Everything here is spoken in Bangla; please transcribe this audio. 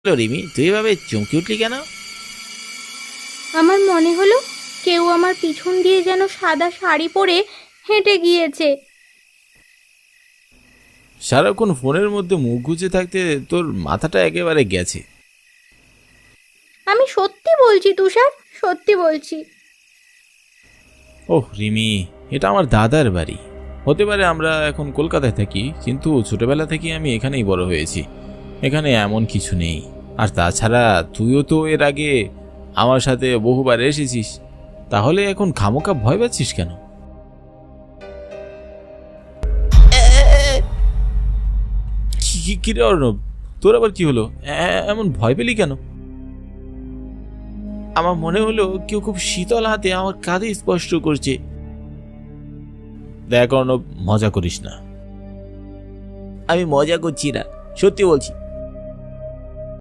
রিমি, তুই এভাবে চমকে উঠলি কেন? আমার মনে হলো কেউ আমার পিছন দিয়ে যেন সাদা শাড়ি পরে হেঁটে গিয়েছে। সারাক্ষণ ফোনের মধ্যে মুখ গুজে থাকতে তোর মাথাটা একেবারে গেছে। আমি সত্যি বলছি তুষার, সত্যি বলছি। ওহ রিমি, এটা আমার দাদার বাড়ি। হতে পারে আমরা এখন কলকাতায় থাকি, কিন্তু ছোটবেলা থেকে আমি এখানেই বড় হয়েছি। এখানে এমন কিছু নেই। আর তাছাড়া তুইও তো এর আগে আমার সাথে বহুবার এসেছিস, তাহলে এখন খামোকা ভয় পাচ্ছিস কেন? কিরে অর্ণব, তোর আবার কি হলো? এমন ভয় পেলি কেন? আমার মনে হলো কেউ খুব শীতল হাতে আমার কাঁধে স্পর্শ করছে। দেখ অর্ণব, মজা করিস না। আমি মজা করছি না, সত্যি বলছি।